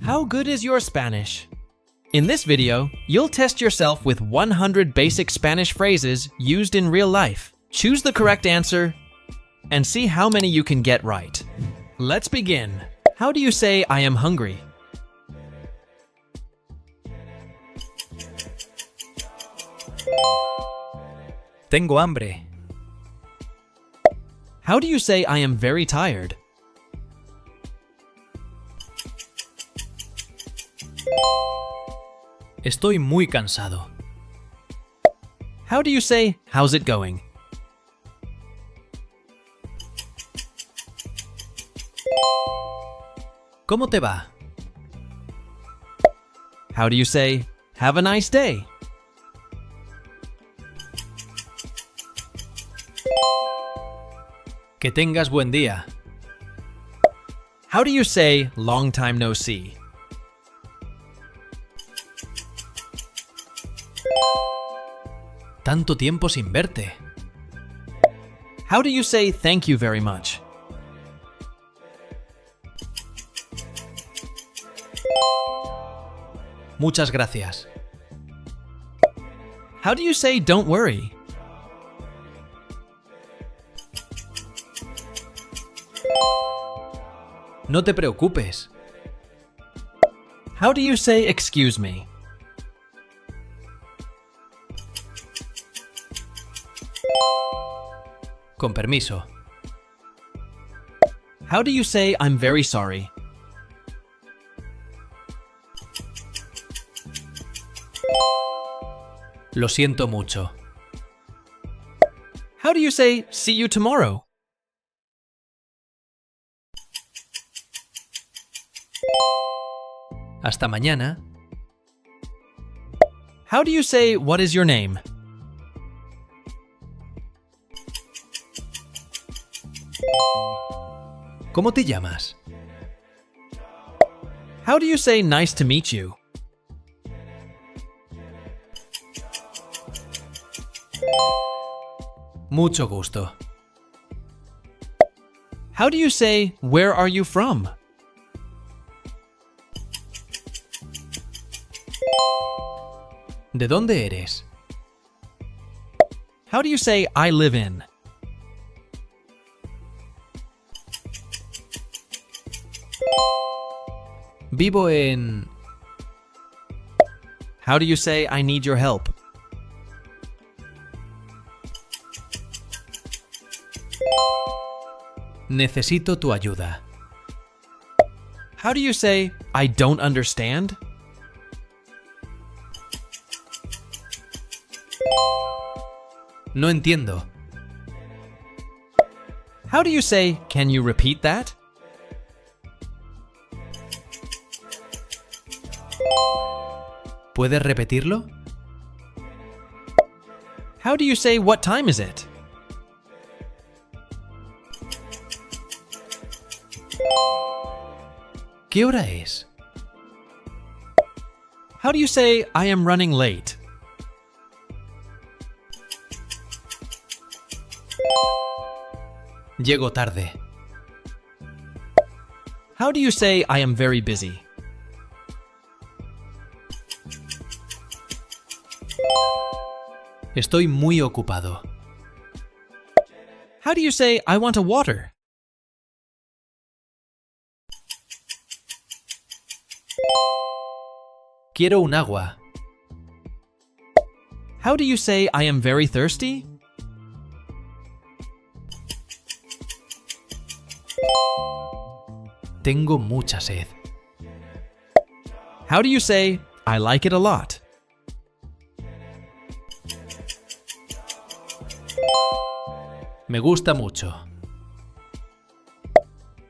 How good is your Spanish? In this video, you'll test yourself with 100 basic Spanish phrases used in real life. Choose the correct answer and see how many you can get right. Let's begin. How do you say I am hungry? Tengo hambre. How do you say I am very tired? Estoy muy cansado. How do you say how's it going? ¿Cómo te va? How do you say have a nice day? Que tengas buen día. How do you say long time no see? Tanto tiempo sin verte. How do you say thank you very much? Muchas gracias. How do you say don't worry? No te preocupes. How do you say excuse me? Con permiso. How do you say I'm very sorry? Lo siento mucho. How do you say see you tomorrow? Hasta mañana. How do you say what is your name? ¿Cómo te llamas? How do you say nice to meet you? Mucho gusto. How do you say where are you from? ¿De dónde eres? How do you say I live in? Vivo en... How do you say I need your help? Necesito tu ayuda. How do you say I don't understand? No entiendo. How do you say can you repeat that? ¿Puedes repetirlo? How do you say what time is it? ¿Qué hora es? How do you say I am running late? Llego tarde. How do you say I am very busy? Estoy muy ocupado. How do you say I want a water? Quiero un agua. How do you say I am very thirsty? Tengo mucha sed. How do you say I like it a lot? Me gusta mucho.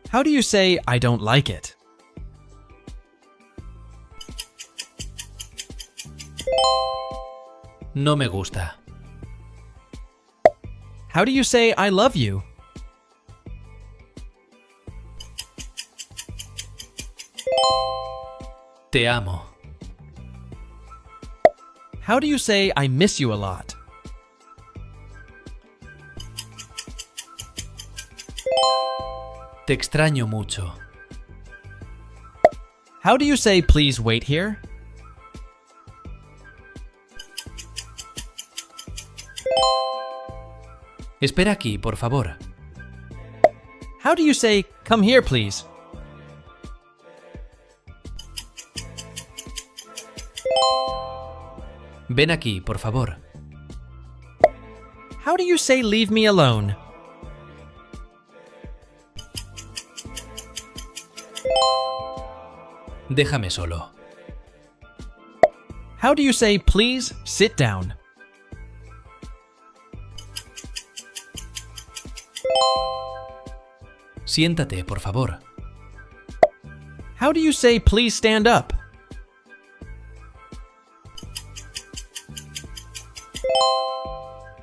How do you say I don't like it? No me gusta. How do you say I love you? Te amo. How do you say I miss you a lot? Te extraño mucho. How do you say please wait here? Espera aquí, por favor. How do you say come here please? Ven aquí, por favor. How do you say leave me alone? Déjame solo. How do you say please sit down? Siéntate, por favor. How do you say please stand up?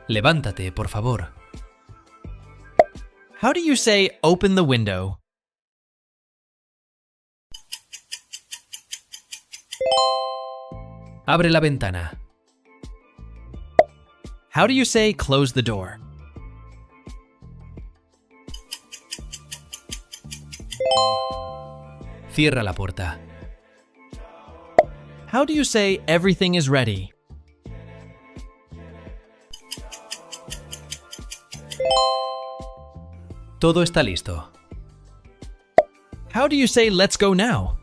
Levántate, por favor. How do you say open the window? Abre la ventana. How do you say close the door? Cierra la puerta. How do you say everything is ready? Todo está listo. How do you say let's go now?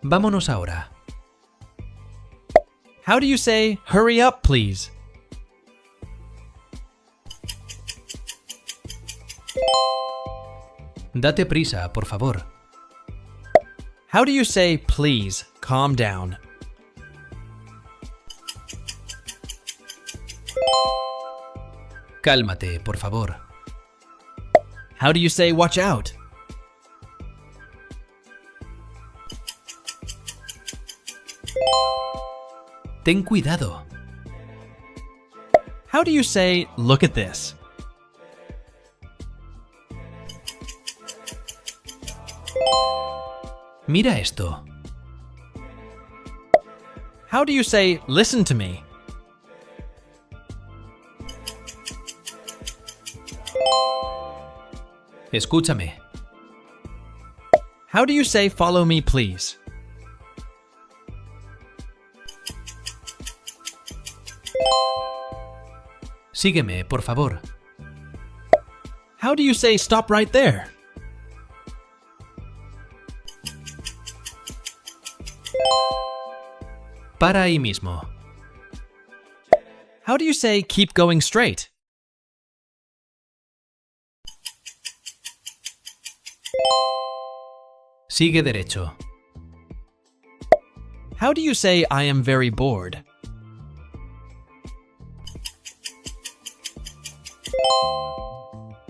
Vámonos ahora. How do you say hurry up please? Date prisa, por favor. How do you say please calm down? Cálmate, por favor. How do you say watch out? Ten cuidado. How do you say look at this? Mira esto. How do you say listen to me? Escúchame. How do you say follow me please? Sígueme, por favor. How do you say stop right there? Para ahí mismo. How do you say keep going straight? Sigue derecho. How do you say I am very bored?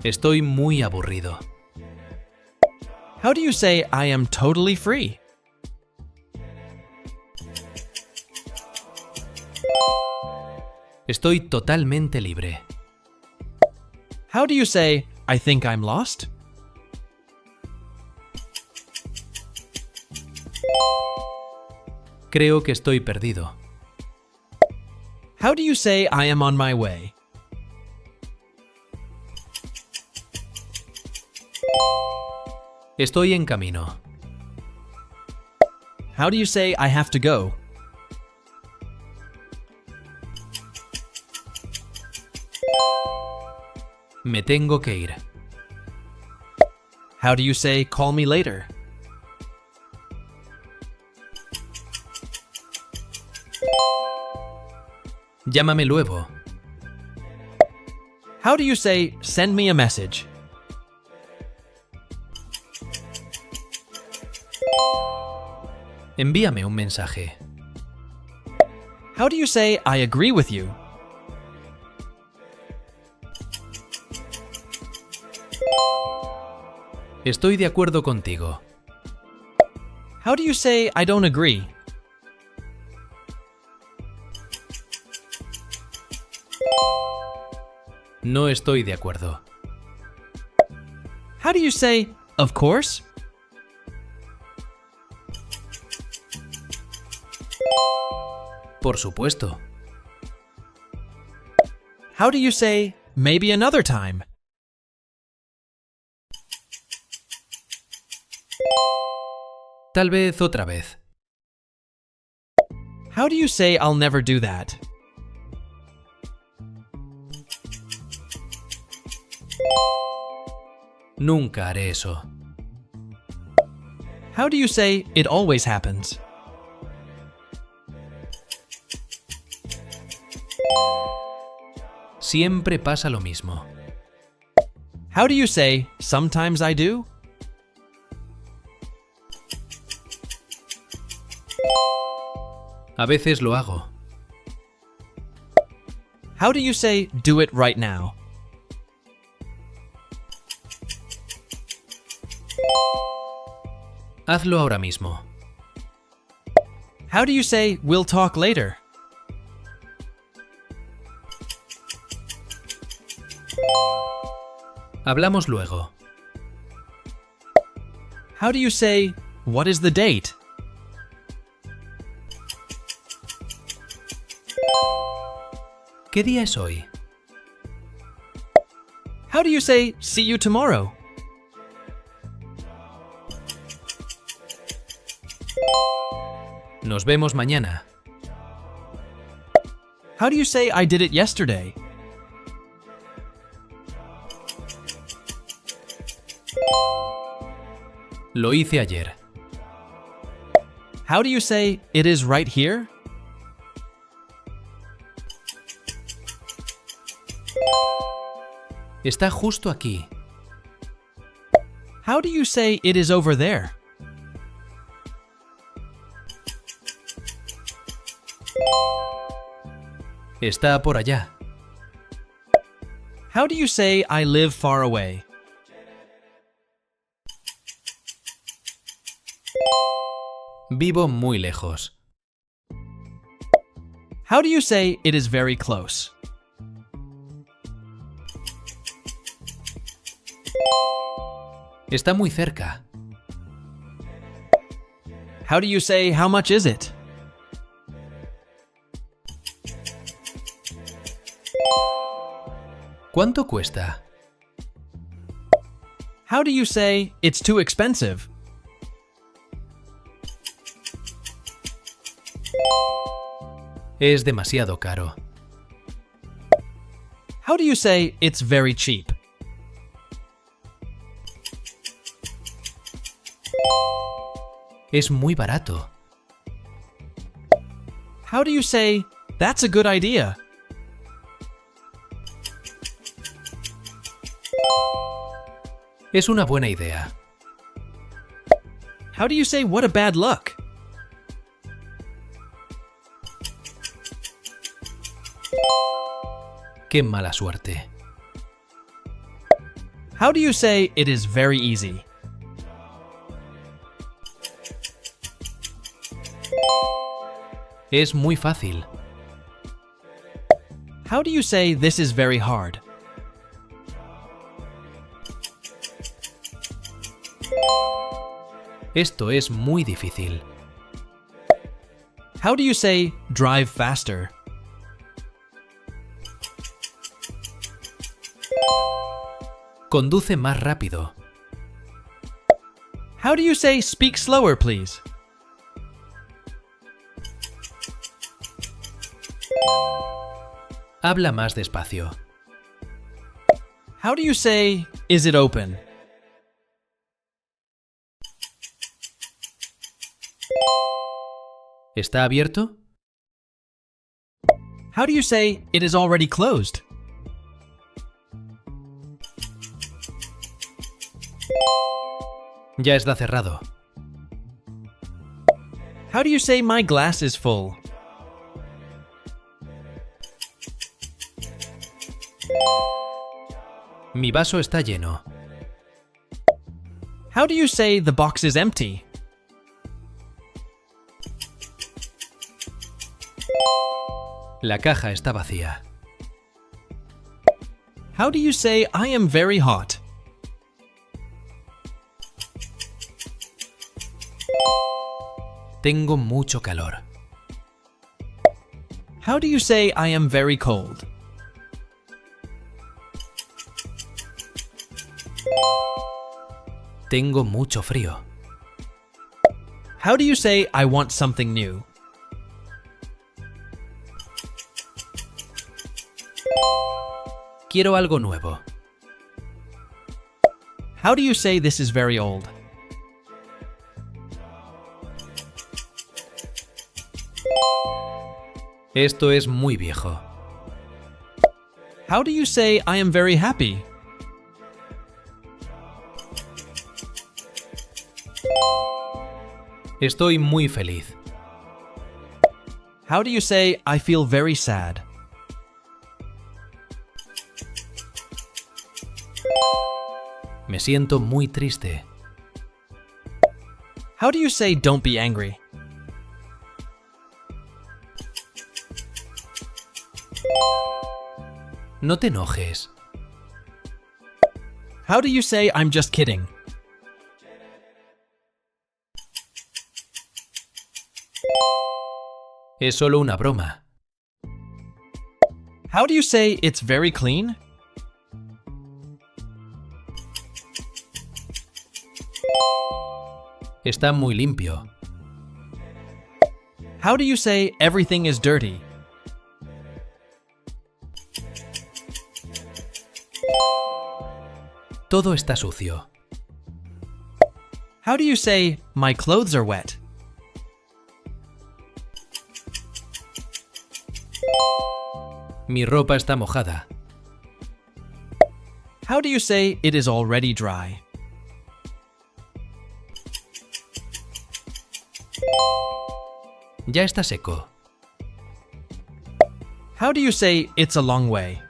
Estoy muy aburrido. How do you say I am totally free? Estoy totalmente libre. How do you say I think I'm lost? Creo que estoy perdido. How do you say I am on my way? Estoy en camino. How do you say I have to go? Me tengo que ir. How do you say call me later? Llámame luego. How do you say send me a message? Envíame un mensaje. How do you say I agree with you? Estoy de acuerdo contigo. How do you say I don't agree? No estoy de acuerdo. How do you say of course? Por supuesto. How do you say maybe another time? Tal vez otra vez. How do you say I'll never do that? Nunca haré eso. How do you say it always happens? Siempre pasa lo mismo. How do you say sometimes I do? A veces lo hago. How do you say do it right now? Hazlo ahora mismo. How do you say we'll talk later? Hablamos luego. How do you say what is the date? ¿Qué día es hoy? How do you say see you tomorrow? Nos vemos mañana. How do you say I did it yesterday? Lo hice ayer. How do you say it is right here? Está justo aquí. How do you say it is over there? Está por allá. How do you say I live far away? Vivo muy lejos. How do you say it is very close? Está muy cerca. How do you say how much is it? ¿Cuánto cuesta? How do you say it's too expensive? Es demasiado caro. How do you say it's very cheap? Es muy barato. How do you say that's a good idea? Es una buena idea. How do you say what a bad luck? Qué mala suerte. How do you say it is very easy? Es muy fácil. How do you say this is very hard? Esto es muy difícil. How do you say drive faster? Conduce más rápido. How do you say speak slower, please? Habla más despacio. How do you say is it open? ¿Está abierto? How do you say it is already closed? Ya está cerrado. How do you say my glass is full? Mi vaso está lleno. How do you say the box is empty? La caja está vacía. How do you say I am very hot? Tengo mucho calor. How do you say I am very cold? Tengo mucho frío. How do you say I want something new? Quiero algo nuevo. How do you say this is very old? Esto es muy viejo. How do you say I am very happy? Estoy muy feliz. How do you say I feel very sad? Me siento muy triste. How do you say don't be angry? No te enojes. How do you say I'm just kidding? Es solo una broma. How do you say it's very clean? Está muy limpio. How do you say everything is dirty? Todo está sucio. How do you say my clothes are wet? Mi ropa está mojada. How do you say it is already dry? Ya está seco. How do you say it's a long way?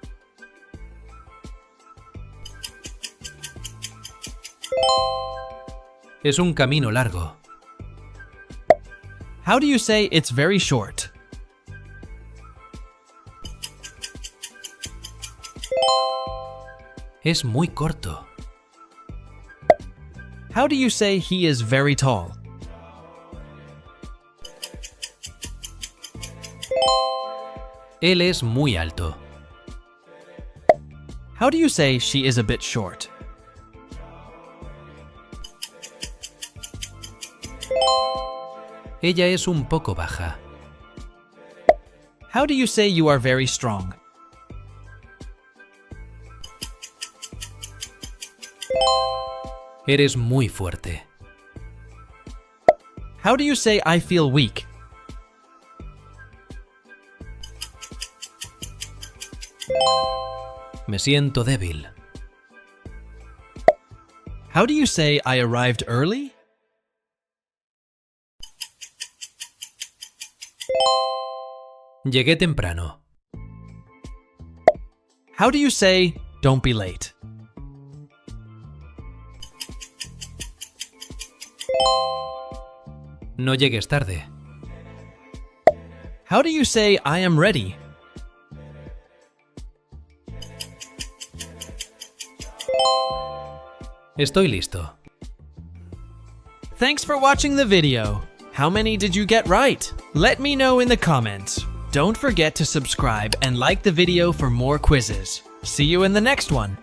Es un camino largo. How do you say it's very short? Es muy corto. How do you say he is very tall? Él es muy alto. How do you say she is a bit short? Ella es un poco baja. How do you say you are very strong? Eres muy fuerte. How do you say I feel weak? Me siento débil. How do you say I arrived early? Llegué temprano. How do you say don't be late? No llegues tarde. How do you say I am ready? Estoy listo. Thanks for watching the video. How many did you get right? Let me know in the comments. Don't forget to subscribe and like the video for more quizzes. See you in the next one.